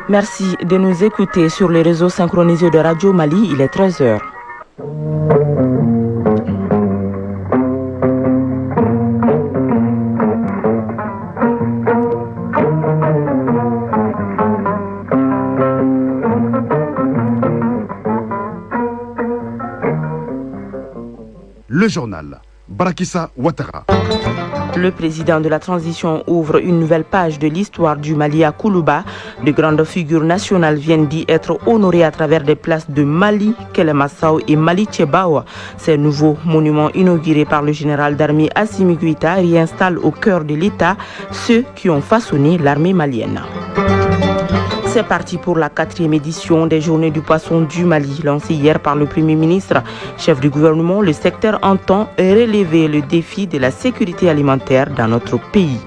Merci de nous écouter sur les réseaux synchronisés de Radio Mali, il est 13h. Le journal Barakissa Ouattara. Le président de la transition ouvre une nouvelle page de l'histoire du Mali à Koulouba. De grandes figures nationales viennent d'y être honorées à travers des places de Mali, Kelemassao et Mali Tchebao. Ces nouveaux monuments inaugurés par le général d'armée Assimi Goïta réinstallent au cœur de l'État ceux qui ont façonné l'armée malienne. C'est parti pour la 4e édition des Journées du Poisson du Mali, lancée hier par le Premier ministre. Chef du gouvernement, le secteur entend relever le défi de la sécurité alimentaire dans notre pays.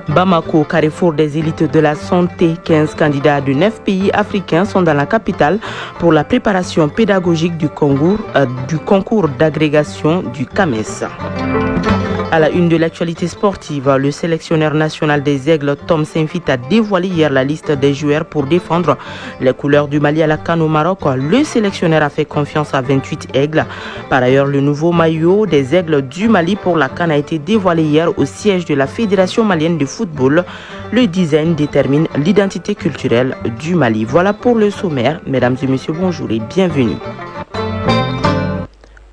Bamako, carrefour des élites de la santé, 15 candidats de 9 pays africains sont dans la capitale pour la préparation pédagogique du concours d'agrégation du CAMES. À la une de l'actualité sportive, le sélectionneur national des Aigles, Tom Saintfiet, a dévoilé hier la liste des joueurs pour défendre les couleurs du Mali à la CAN au Maroc. Le sélectionneur a fait confiance à 28 aigles. Par ailleurs, le nouveau maillot des Aigles du Mali pour la CAN a été dévoilé hier au siège de la Fédération malienne de football. Le design détermine l'identité culturelle du Mali. Voilà pour le sommaire. Mesdames et messieurs, bonjour et bienvenue.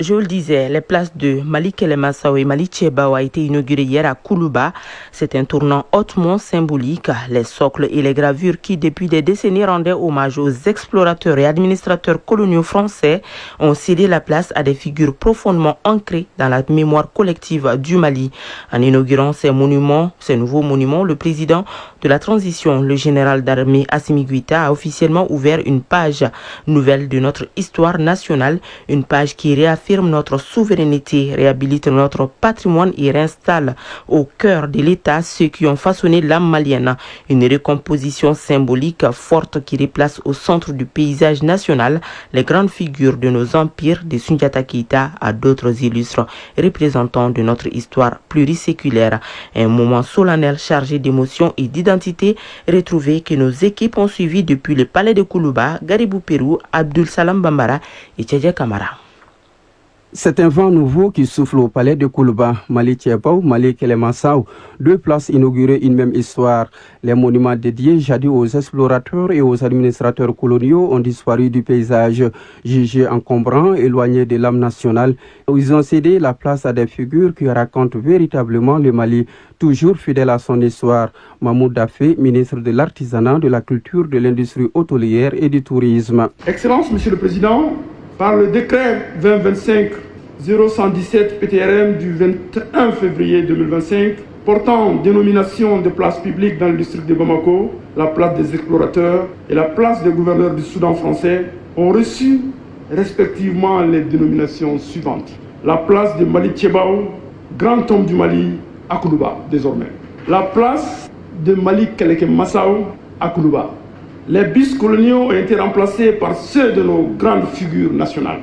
Je le disais, les places de Mali Kelemassao et Mali Tchebao a été inaugurées hier à Koulouba. C'est un tournant hautement symbolique. Les socles et les gravures qui, depuis des décennies, rendaient hommage aux explorateurs et administrateurs coloniaux français ont cédé la place à des figures profondément ancrées dans la mémoire collective du Mali. En inaugurant ces nouveaux monuments, le président de la transition, le général d'armée Assimi Goïta, a officiellement ouvert une page nouvelle de notre histoire nationale, une page qui réaffirme notre souveraineté, réhabilite notre patrimoine et réinstalle au cœur de l'État ceux qui ont façonné l'âme malienne. Une recomposition symbolique forte qui replace au centre du paysage national les grandes figures de nos empires, de Soundiata Keïta à d'autres illustres représentants de notre histoire pluriséculaire. Un moment solennel chargé d'émotions et d'identité retrouvée que nos équipes ont suivi depuis le palais de Koulouba, Garibou Pérou, Abdul Salam Bambara et Tchadja Kamara. C'est un vent nouveau qui souffle au palais de Koulouba, Mali Tchebao, Mali Kelemassao. Deux places inaugurées, une même histoire. Les monuments dédiés jadis aux explorateurs et aux administrateurs coloniaux ont disparu du paysage. Jugés encombrants, éloignés de l'âme nationale, ils ont cédé la place à des figures qui racontent véritablement le Mali, toujours fidèle à son histoire. Mahmoud Dafé, ministre de l'Artisanat, de la Culture, de l'Industrie hôtelière et du Tourisme. Excellence, Monsieur le Président, par le décret 2025-0117 PTRM du 21 février 2025 portant dénomination de place publique dans le district de Bamako, la place des explorateurs et la place des gouverneurs du Soudan français ont reçu respectivement les dénominations suivantes. La place de Mali Tchebao, grand homme du Mali, à Koulouba désormais. La place de Mali Kelemassao à Koulouba. Les bis coloniaux ont été remplacés par ceux de nos grandes figures nationales.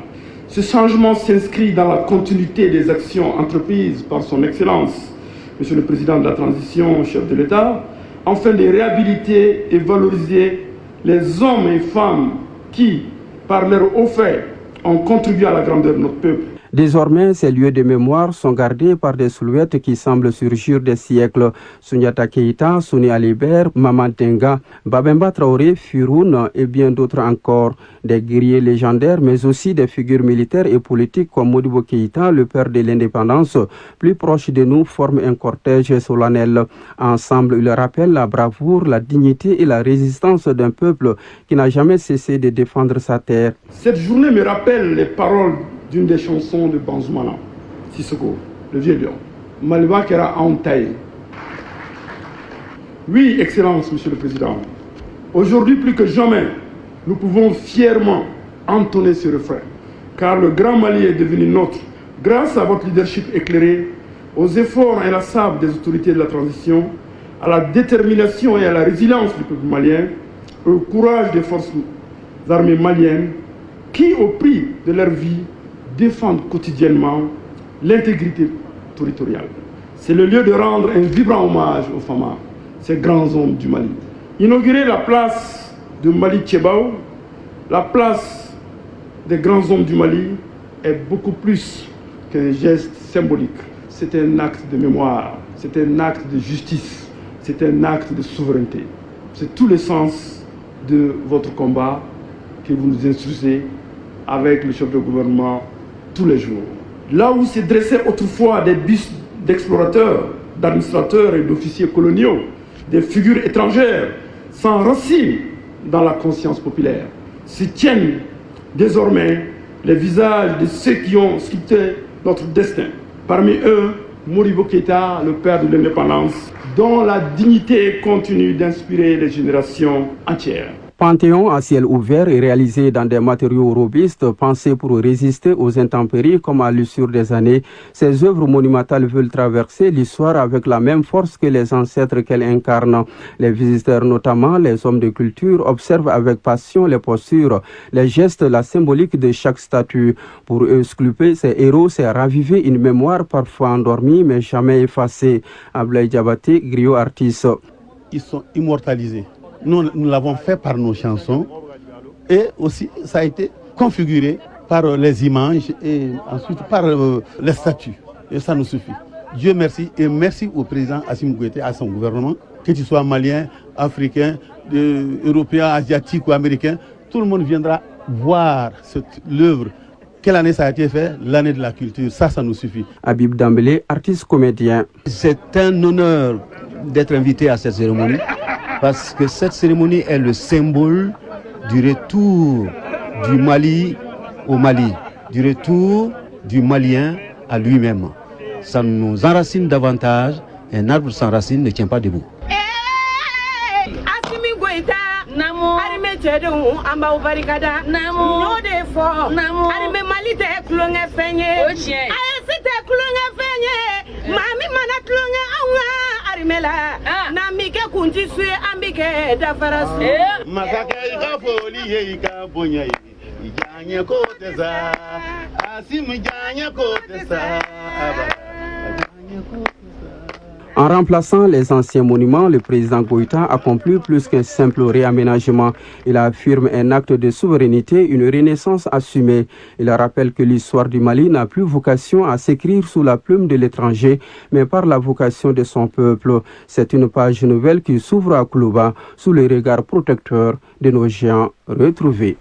Ce changement s'inscrit dans la continuité des actions entreprises par son Excellence, Monsieur le Président de la Transition, chef de l'État, afin de réhabiliter et valoriser les hommes et femmes qui, par leur haut fait, ont contribué à la grandeur de notre peuple. Désormais, ces lieux de mémoire sont gardés par des silhouettes qui semblent surgir des siècles. Soundiata Keïta, Souni Alibert, Maman Tenga, Babemba Traoré, Firoun et bien d'autres encore. Des guerriers légendaires, mais aussi des figures militaires et politiques comme Modibo Keïta, le père de l'indépendance, plus proche de nous, forment un cortège solennel. Ensemble, ils rappellent la bravoure, la dignité et la résistance d'un peuple qui n'a jamais cessé de défendre sa terre. Cette journée me rappelle les paroles d'une des chansons de Banzoumana, Sissoko, le vieux lion. Maliba Kera Aontaï. Oui, Excellence, Monsieur le Président. Aujourd'hui, plus que jamais, nous pouvons fièrement entonner ce refrain. Car le Grand Mali est devenu nôtre, grâce à votre leadership éclairé, aux efforts inlassables des autorités de la transition, à la détermination et à la résilience du peuple malien, au courage des forces armées maliennes, qui, au prix de leur vie, défendent quotidiennement l'intégrité territoriale. C'est le lieu de rendre un vibrant hommage aux femmes, ces grands hommes du Mali. Inaugurer la place de Malick Thiébao, la place des grands hommes du Mali, est beaucoup plus qu'un geste symbolique. C'est un acte de mémoire, c'est un acte de justice, c'est un acte de souveraineté. C'est tout le sens de votre combat que vous nous instruisez avec le chef de gouvernement tous les jours. Là où se dressaient autrefois des bustes d'explorateurs, d'administrateurs et d'officiers coloniaux, des figures étrangères sans racines dans la conscience populaire, se tiennent désormais les visages de ceux qui ont sculpté notre destin. Parmi eux, Modibo Keïta, le père de l'indépendance, dont la dignité continue d'inspirer les générations entières. Panthéon à ciel ouvert est réalisé dans des matériaux robustes pensés pour résister aux intempéries comme à l'usure des années. Ces œuvres monumentales veulent traverser l'histoire avec la même force que les ancêtres qu'elles incarnent. Les visiteurs, notamment les hommes de culture, observent avec passion les postures, les gestes, la symbolique de chaque statue. Pour eux, sculpter ces héros, c'est raviver une mémoire parfois endormie mais jamais effacée. Ablaye Diabaté, griot artiste. Ils sont immortalisés. Nous l'avons fait par nos chansons et aussi ça a été configuré par les images et ensuite par les statues. Et ça nous suffit. Dieu merci et merci au président Assimi Goïta et à son gouvernement, que tu sois malien, africain, européen, asiatique ou américain, tout le monde viendra voir l'œuvre. Quelle année ça a été fait? L'année de la culture, ça nous suffit. Habib Dambélé, artiste comédien. C'est un honneur d'être invité à cette cérémonie. Parce que cette cérémonie est le symbole du retour du Mali au Mali, du retour du Malien à lui-même. Ça nous enracine davantage. Un arbre sans racine ne tient pas debout. Assimi Goïta, Arime Tchedou, Amba Uvarikada, Nyode Fo, Arime Malite Klonge Fenye, Ayesite Klonge Fenye, Mami Mana Klonge Awa. Namike kunti sue ambike dafarasu Masaka ika foli ika bonya ijanye koteza Assimi janye koteza. En remplaçant les anciens monuments, le président Goïta accomplit plus qu'un simple réaménagement. Il affirme un acte de souveraineté, une renaissance assumée. Il rappelle que l'histoire du Mali n'a plus vocation à s'écrire sous la plume de l'étranger, mais par la vocation de son peuple. C'est une page nouvelle qui s'ouvre à Koulouba sous le regard protecteur de nos géants retrouvés.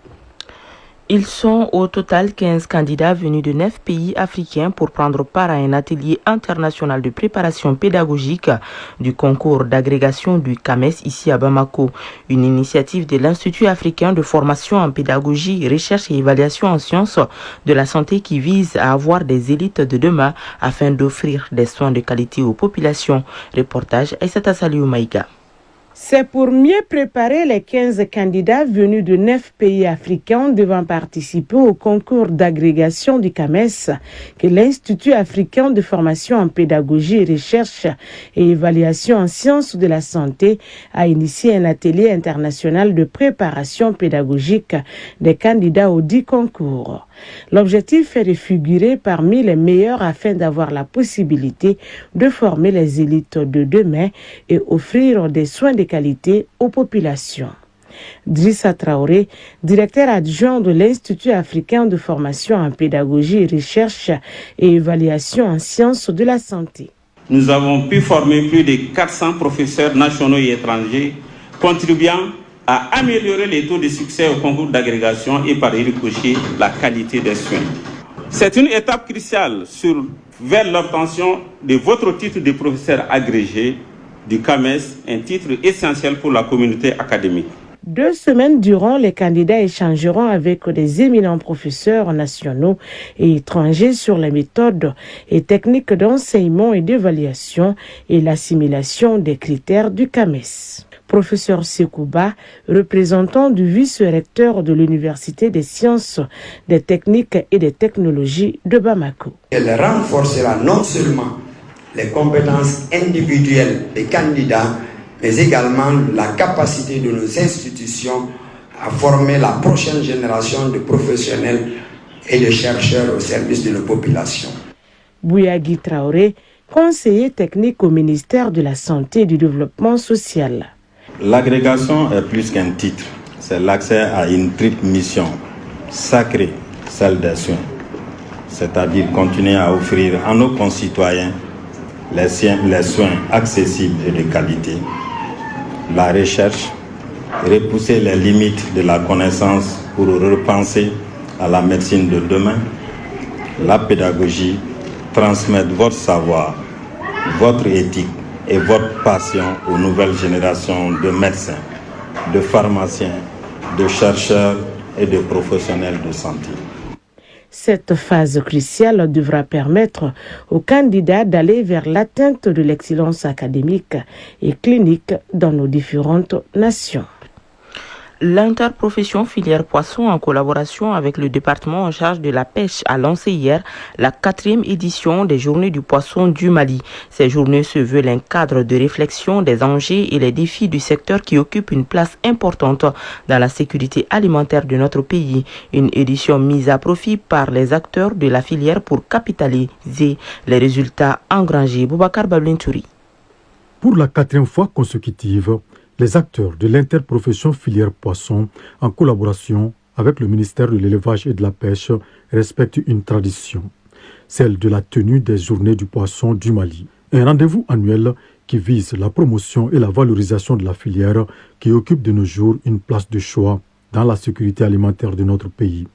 Ils sont au total 15 candidats venus de 9 pays africains pour prendre part à un atelier international de préparation pédagogique du concours d'agrégation du CAMES ici à Bamako. Une initiative de l'Institut africain de formation en pédagogie, recherche et évaluation en sciences de la santé qui vise à avoir des élites de demain afin d'offrir des soins de qualité aux populations. Reportage Aïssata Saliou Maïga. C'est pour mieux préparer les 15 candidats venus de 9 pays africains devant participer au concours d'agrégation du CAMES que l'Institut africain de formation en pédagogie, recherche et évaluation en sciences de la santé a initié un atelier international de préparation pédagogique des candidats au dit concours. L'objectif est de figurer parmi les meilleurs afin d'avoir la possibilité de former les élites de demain et offrir des soins de qualité aux populations. Drissa Traoré, directeur adjoint de l'Institut africain de formation en pédagogie, recherche et évaluation en sciences de la santé. Nous avons pu former plus de 400 professeurs nationaux et étrangers, contribuant à améliorer les taux de succès au concours d'agrégation et par ricochet la qualité des soins. C'est une étape cruciale vers l'obtention de votre titre de professeur agrégé du CAMES, un titre essentiel pour la communauté académique. 2 semaines durant, les candidats échangeront avec des éminents professeurs nationaux et étrangers sur les méthodes et techniques d'enseignement et d'évaluation et l'assimilation des critères du CAMES. Professeur Sekouba, représentant du vice-recteur de l'Université des sciences, des techniques et des technologies de Bamako. Elle renforcera non seulement les compétences individuelles des candidats, mais également la capacité de nos institutions à former la prochaine génération de professionnels et de chercheurs au service de nos populations. Bouyagui Traoré, conseiller technique au ministère de la Santé et du Développement social. L'agrégation est plus qu'un titre, c'est l'accès à une triple mission sacrée, celle des soins. C'est-à-dire continuer à offrir à nos concitoyens les soins accessibles et de qualité, la recherche, repousser les limites de la connaissance pour repenser à la médecine de demain, la pédagogie, transmettre votre savoir, votre éthique et votre passion aux nouvelles générations de médecins, de pharmaciens, de chercheurs et de professionnels de santé. Cette phase cruciale devra permettre aux candidats d'aller vers l'atteinte de l'excellence académique et clinique dans nos différentes nations. L'interprofession filière poisson, en collaboration avec le département en charge de la pêche, a lancé hier la 4e édition des Journées du poisson du Mali. Ces journées se veulent un cadre de réflexion des enjeux et les défis du secteur qui occupe une place importante dans la sécurité alimentaire de notre pays. Une édition mise à profit par les acteurs de la filière pour capitaliser les résultats engrangés. Boubacar Bablintouri. Pour la 4e fois consécutive, les acteurs de l'interprofession filière poisson, en collaboration avec le ministère de l'Élevage et de la Pêche, respectent une tradition, celle de la tenue des Journées du poisson du Mali. Un rendez-vous annuel qui vise la promotion et la valorisation de la filière qui occupe de nos jours une place de choix dans la sécurité alimentaire de notre pays.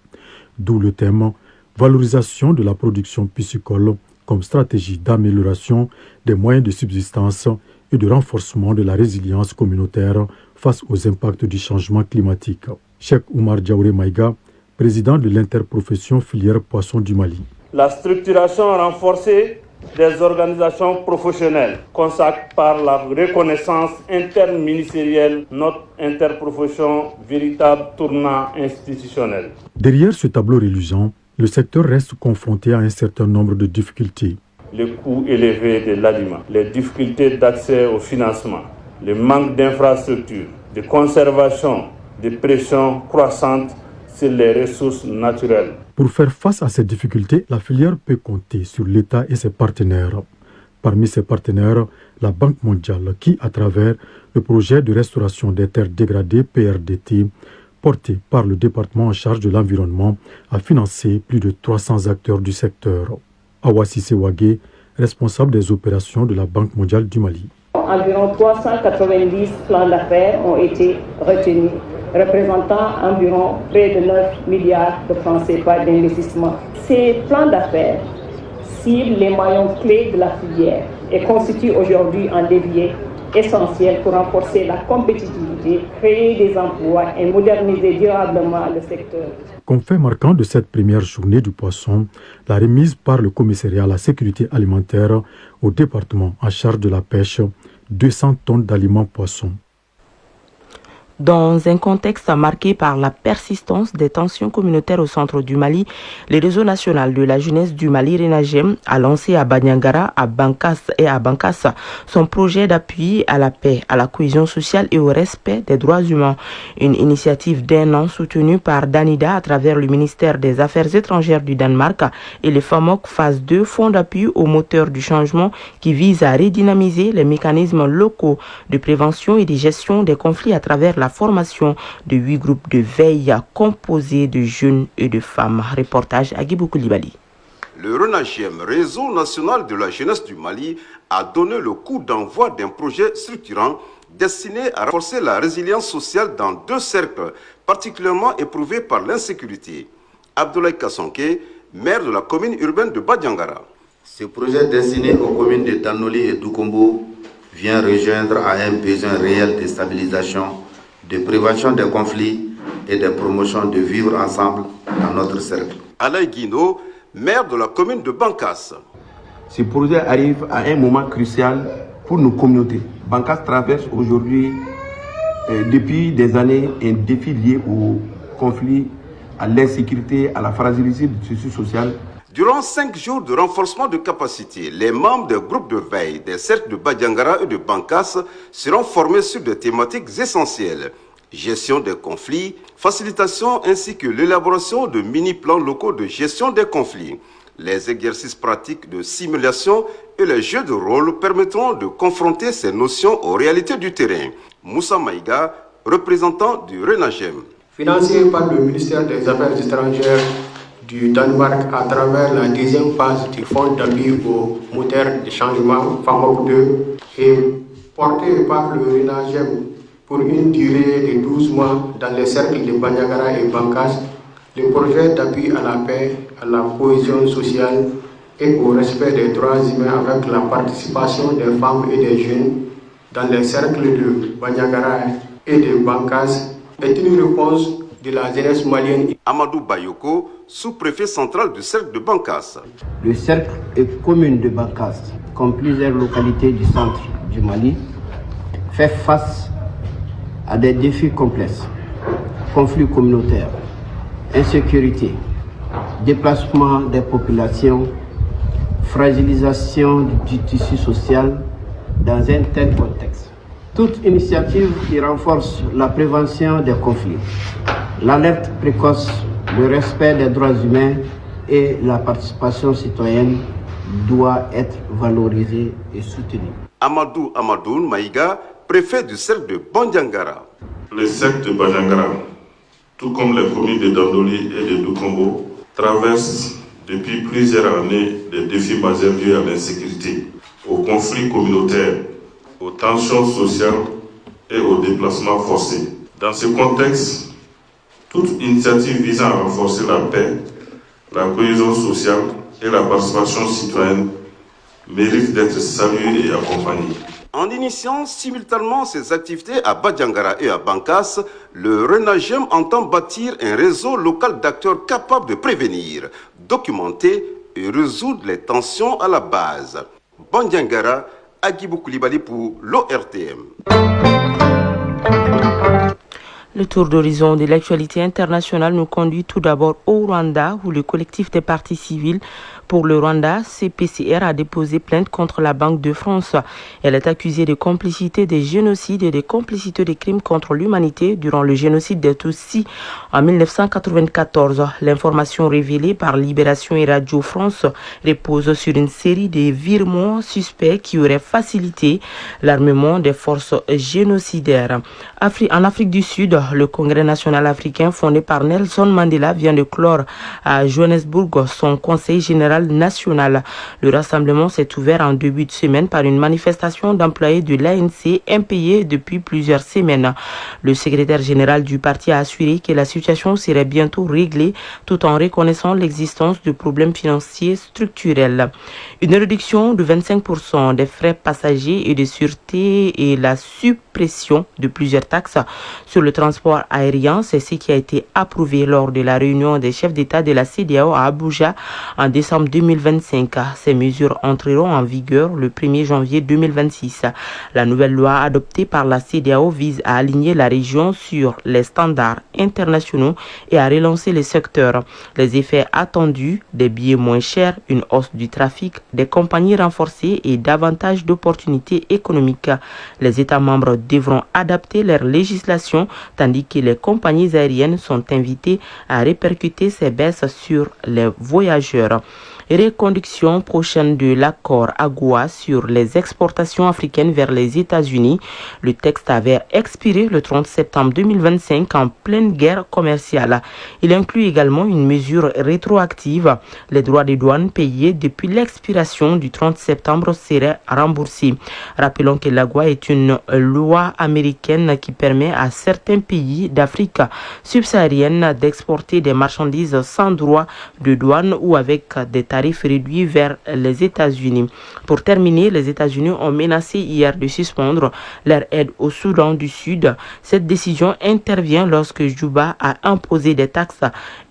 D'où le thème « Valorisation de la production piscicole comme stratégie d'amélioration des moyens de subsistance et de renforcement de la résilience communautaire face aux impacts du changement climatique. » Cheikh Oumar Diaouré Maïga, président de l'interprofession filière poisson du Mali. La structuration renforcée des organisations professionnelles consacre par la reconnaissance interministérielle notre interprofession véritable tournant institutionnel. Derrière ce tableau reluisant, le secteur reste confronté à un certain nombre de difficultés. Le coût élevé de l'aliment, les difficultés d'accès au financement, le manque d'infrastructures, de conservation, de pression croissante sur les ressources naturelles. Pour faire face à ces difficultés, la filière peut compter sur l'État et ses partenaires. Parmi ses partenaires, la Banque mondiale qui, à travers le projet de restauration des terres dégradées PRDT, porté par le département en charge de l'environnement, a financé plus de 300 acteurs du secteur. Awassi Sewagé, responsable des opérations de la Banque mondiale du Mali. Environ 390 plans d'affaires ont été retenus, représentant environ près de 9 milliards de francs CFA d'investissement. Ces plans d'affaires ciblent les maillons clés de la filière et constituent aujourd'hui un levier essentiel pour renforcer la compétitivité, créer des emplois et moderniser durablement le secteur. Comme fait marquant de cette première journée du poisson, la remise par le commissariat à la sécurité alimentaire au département en charge de la pêche 200 tonnes d'aliments poissons. Dans un contexte marqué par la persistance des tensions communautaires au centre du Mali, le réseau national de la jeunesse du Mali, RENAGEM, a lancé à Banyangara, à Bankas et à Bankassa son projet d'appui à la paix, à la cohésion sociale et au respect des droits humains. Une initiative d'1 an soutenue par Danida à travers le ministère des Affaires étrangères du Danemark et le FAMOC Phase 2, fonds d'appui au moteur du changement qui vise à redynamiser les mécanismes locaux de prévention et de gestion des conflits à travers la formation de 8 groupes de veille composés de jeunes et de femmes. Reportage à Guibou Koulibaly. Le RENAGEM, Réseau national de la jeunesse du Mali, a donné le coup d'envoi d'un projet structurant destiné à renforcer la résilience sociale dans 2 cercles particulièrement éprouvés par l'insécurité. Abdoulaye Kassonké, maire de la commune urbaine de Badiangara. Ce projet destiné aux communes de Tanoli et Doukombo vient rejoindre à un besoin réel de stabilisation, de prévention des conflits et de promotion de vivre ensemble dans notre cercle. Alain Guino, maire de la commune de Bankas. Ce projet arrive à un moment crucial pour nos communautés. Bankas traverse aujourd'hui, depuis des années, un défi lié au conflit, à l'insécurité, à la fragilité du tissu social. Durant 5 jours de renforcement de capacité, les membres des groupes de veille des cercles de Badiangara et de Bankas seront formés sur des thématiques essentielles. Gestion des conflits, facilitation ainsi que l'élaboration de mini-plans locaux de gestion des conflits. Les exercices pratiques de simulation et les jeux de rôle permettront de confronter ces notions aux réalités du terrain. Moussa Maïga, représentant du RENAGEM. Financé par le ministère des Affaires étrangères du Danemark à travers la deuxième phase du fonds d'appui au moteur de changement FAMOC 2 et porté par le RENAGEM pour une durée de 12 mois dans les cercles de Bandiagara et Bankas, le projet d'appui à la paix, à la cohésion sociale et au respect des droits humains avec la participation des femmes et des jeunes dans les cercles de Bandiagara et de Bankas est une réponse de la jeunesse malienne. Amadou Bayoko, sous-préfet central du cercle de Bankas. Le cercle et commune de Bankas, comme plusieurs localités du centre du Mali, fait face à des défis complexes, conflits communautaires, insécurité, déplacement des populations, fragilisation du tissu social dans un tel contexte. Toute initiative qui renforce la prévention des conflits, l'alerte précoce, le respect des droits humains et la participation citoyenne doit être valorisée et soutenue. Amadou Amadoun Maïga, préfet du cercle de Bandiagara. Le cercle de Bandiagara, tout comme les communes de Dandoli et de Doukombo, traversent depuis plusieurs années des défis majeurs dus à l'insécurité, aux conflits communautaires, aux tensions sociales et aux déplacements forcés. Dans ce contexte, toute initiative visant à renforcer la paix, la cohésion sociale et la participation citoyenne mérite d'être saluée et accompagnée. En initiant simultanément ces activités à Bandiagara et à Bankas, le RENAGEM entend bâtir un réseau local d'acteurs capables de prévenir, documenter et résoudre les tensions à la base. Bandiagara, Agibou Koulibaly pour l'ORTM. Le tour d'horizon de l'actualité internationale nous conduit tout d'abord au Rwanda, où le collectif des partis civils pour le Rwanda, CPCR, a déposé plainte contre la Banque de France. Elle est accusée de complicité des génocides et de complicité des crimes contre l'humanité durant le génocide des Tutsis en 1994. L'information révélée par Libération et Radio France repose sur une série de virements suspects qui auraient facilité l'armement des forces génocidaires. En Afrique du Sud, le Congrès national africain fondé par Nelson Mandela vient de clore à Johannesburg son conseil général national. Le rassemblement s'est ouvert en début de semaine par une manifestation d'employés de l'ANC impayés depuis plusieurs semaines. Le secrétaire général du parti a assuré que la situation serait bientôt réglée tout en reconnaissant l'existence de problèmes financiers structurels. Une réduction de 25% des frais passagers et de sûreté et la suppression de plusieurs taxes sur le transport aérien, c'est ce qui a été approuvé lors de la réunion des chefs d'État de la CEDEAO à Abuja en décembre 2025. Ces mesures entreront en vigueur le 1er janvier 2026. La nouvelle loi adoptée par la CEDEAO vise à aligner la région sur les standards internationaux et à relancer les secteurs. Les effets attendus, des billets moins chers, une hausse du trafic, des compagnies renforcées et davantage d'opportunités économiques. Les États membres devront adapter leur législation tandis que les compagnies aériennes sont invitées à répercuter ces baisses sur les voyageurs. Reconduction prochaine de l'accord AGOA sur les exportations africaines vers les États-Unis. Le texte avait expiré le 30 septembre 2025 en pleine guerre commerciale. Il inclut également une mesure rétroactive. Les droits de douane payés depuis l'expiration du 30 septembre seraient remboursés. Rappelons que l'AGOA est une loi américaine qui permet à certains pays d'Afrique subsaharienne d'exporter des marchandises sans droit de douane ou avec des tarifs réduits vers les États-Unis. Pour terminer, les États-Unis ont menacé hier de suspendre leur aide au Soudan du Sud. Cette décision intervient lorsque Juba a imposé des taxes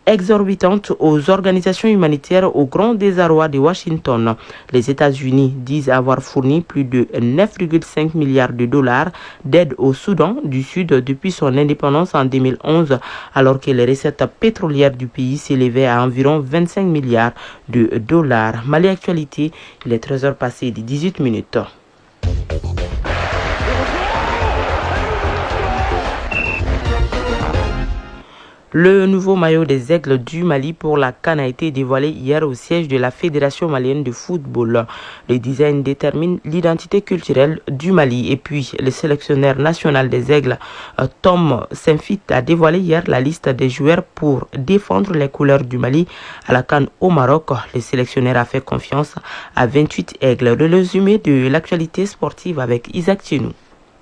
exorbitantes aux organisations humanitaires au grand désarroi de Washington. Les États-Unis disent avoir fourni plus de 9,5 milliards de dollars d'aide au Soudan du Sud depuis son indépendance en 2011, alors que les recettes pétrolières du pays s'élevaient à environ 25 milliards de dollars. Mali Actualité, il est 13h passé de 18 minutes. Le nouveau maillot des Aigles du Mali pour la CAN a été dévoilé hier au siège de la Fédération malienne de football. Le design détermine l'identité culturelle du Mali. Et puis, le sélectionneur national des Aigles, Tom Saint-Fit, a dévoilé hier la liste des joueurs pour défendre les couleurs du Mali à la CAN au Maroc. Le sélectionneur a fait confiance à 28 Aigles. Le résumé de l'actualité sportive avec Isaac Tchenou.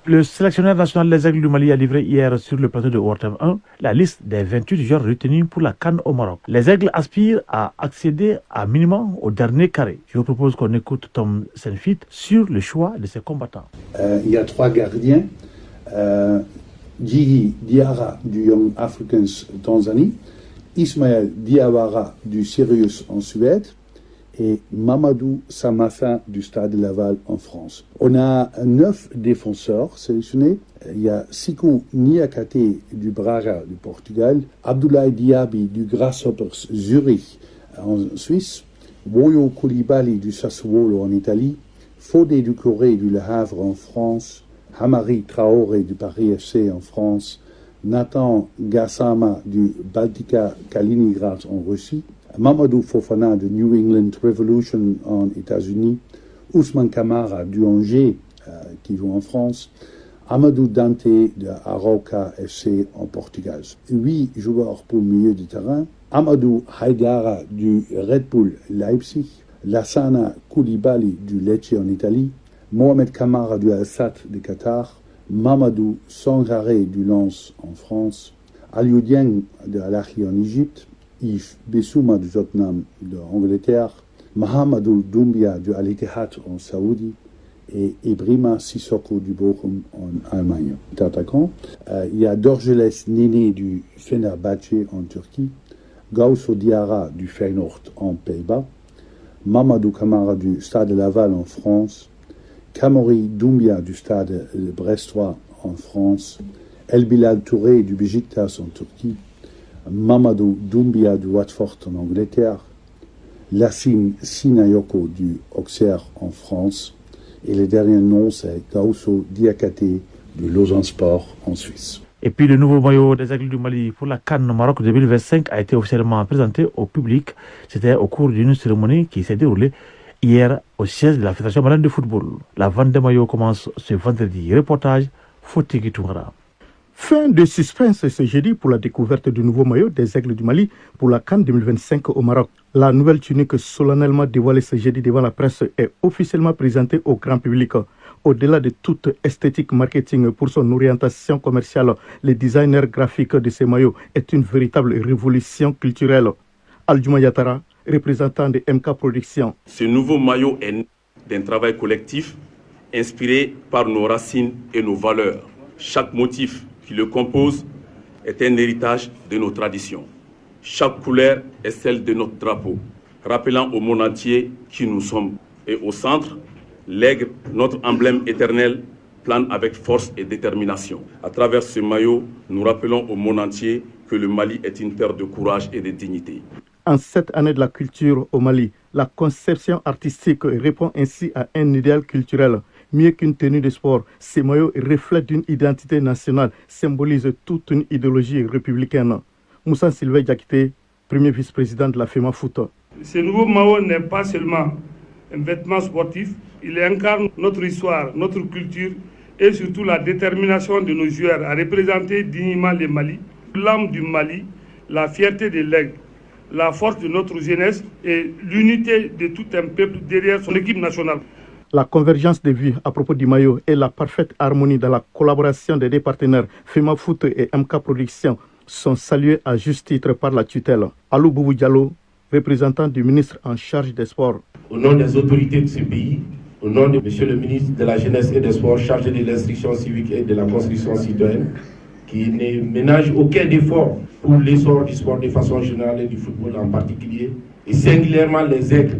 Le sélectionneur national des Aigles du Mali a livré hier sur le plateau de ORTM 1 la liste des 28 joueurs retenus pour la CAN au Maroc. Les Aigles aspirent à accéder à minimum au dernier carré. Je vous propose qu'on écoute Tom Saint-Fit sur le choix de ses combattants. Il y a 3 gardiens. Djigui Diarra du Young Africans Tanzanie, Ismaël Diawara du Sirius en Suède et Mamadou Samafin du Stade de Laval en France. On a 9 défenseurs sélectionnés. Il y a Sikou Niakate du Braga du Portugal, Abdoulaye Diaby du Grasshoppers Zurich en Suisse, Woyo Koulibaly du Sassuolo en Italie, Fodé Doucouré du Le Havre en France, Hamari Traoré du Paris FC en France, Nathan Gassama du Baltika Kaliningrad en Russie, Mamadou Fofana de New England Revolution en États-Unis, Ousmane Kamara du Angers qui joue en France, Amadou Dante de Aroca FC en Portugal. 8 joueurs pour le milieu de terrain, Amadou Haidara du Red Bull Leipzig, Lassana Koulibaly du Lecce en Italie, Mohamed Kamara du Al-Sadd de Qatar, Mamadou Sangaré du Lens en France, Aliou Dieng de Al-Ahly en Égypte, Yves Bissouma du Tottenham de Angleterre, Mahamadou Doumbia du Al-Ittihad en Saoudi et Ibrahima Sissoko du Bochum en Allemagne. Attaquant, il y a Dorgeles Nene du Fenerbahçe en Turquie, Gausso Diarra du Feyenoord en Pays-Bas, Mamadou Kamara du Stade de Laval en France, Kamori Doumbia du Stade Brestois en France, El Bilal Touré du Beşiktaş en Turquie, Mamadou Doumbia du Watford en Angleterre, Lassine Sinayoko du Auxerre en France, et le dernier nom c'est Gausso Diakate du Lausanne Sport en Suisse. Et puis le nouveau maillot des Aigles du Mali pour la CAN Maroc 2025 a été officiellement présenté au public. C'était au cours d'une cérémonie qui s'est déroulée hier au siège de la Fédération malienne de football. La vente des maillots commence ce vendredi. Reportage Fotiki Toumara. Fin de suspense ce jeudi pour la découverte du nouveau maillot des Aigles du Mali pour la CAN 2025 au Maroc. La nouvelle tunique solennellement dévoilée ce jeudi devant la presse est officiellement présentée au grand public. Au-delà de toute esthétique marketing pour son orientation commerciale, le designer graphique de ces maillots est une véritable révolution culturelle. Aldjouma Yatara, représentant de MK Production. Ce nouveau maillot est né d'un travail collectif inspiré par nos racines et nos valeurs. Chaque motif qui le compose est un héritage de nos traditions. Chaque couleur est celle de notre drapeau, rappelant au monde entier qui nous sommes. Et au centre, l'aigle, notre emblème éternel, plane avec force et détermination. À travers ce maillot, nous rappelons au monde entier que le Mali est une terre de courage et de dignité. En cette année de la culture au Mali, la conception artistique répond ainsi à un idéal culturel. Mieux qu'une tenue de sport, ces maillots reflètent une identité nationale, symbolisent toute une idéologie républicaine. Moussa Sylvain Diakité, premier vice-président de la FEMA Foot. Ce nouveau maillot n'est pas seulement un vêtement sportif, il incarne notre histoire, notre culture et surtout la détermination de nos joueurs à représenter dignement le Mali, l'âme du Mali, la fierté de l'aigle, la force de notre jeunesse et l'unité de tout un peuple derrière son équipe nationale. La convergence des vues à propos du maillot et la parfaite harmonie dans la collaboration des deux partenaires FEMA Foot et MK Production sont salués à juste titre par la tutelle. Alou Boubou Diallo, représentant du ministre en charge des sports. Au nom des autorités de ce pays, au nom de Monsieur le ministre de la Jeunesse et des Sports chargé de l'instruction civique et de la construction citoyenne, qui ne ménage aucun effort pour l'essor du sport de façon générale et du football en particulier, et singulièrement les aigles,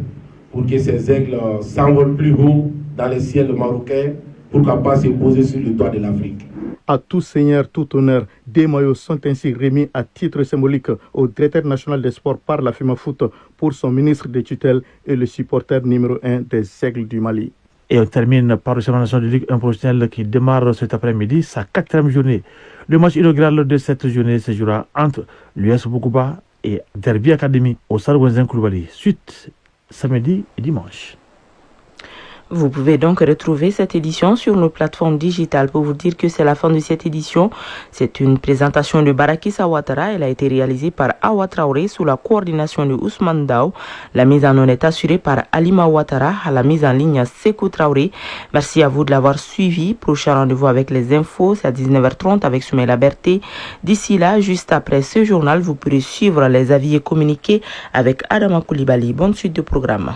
pour que ces aigles s'envolent plus haut dans les ciels marocains, pourquoi pas se poser sur le toit de l'Afrique. À tout seigneur, tout honneur, des maillots sont ainsi remis à titre symbolique au directeur national des sports par la FEMA Foot pour son ministre de tutelle et le supporter numéro 1 des Aigles du Mali. Et on termine par le championnat national de Ligue 1 professionnelle qui démarre cet après-midi sa 4e journée. Le match inaugural de cette journée se jouera entre l'US Boukouba et Derby Academy au Stade Wenzen Koulibaly. Suite samedi et dimanche. Vous pouvez donc retrouver cette édition sur nos plateformes digitales. Pour vous dire que c'est la fin de cette édition, c'est une présentation de Barakissa Ouattara. Elle a été réalisée par Awa Traoré sous la coordination de Ousmane Dao. La mise en onde est assurée par Alima Ouattara, à la mise en ligne Sekou Traoré. Merci à vous de l'avoir suivi. Prochain rendez-vous avec les infos, c'est à 19h30 avec Soumaïla Berté. D'ici là, juste après ce journal, vous pourrez suivre les avis et communiquer avec Adama Koulibaly. Bonne suite de programme.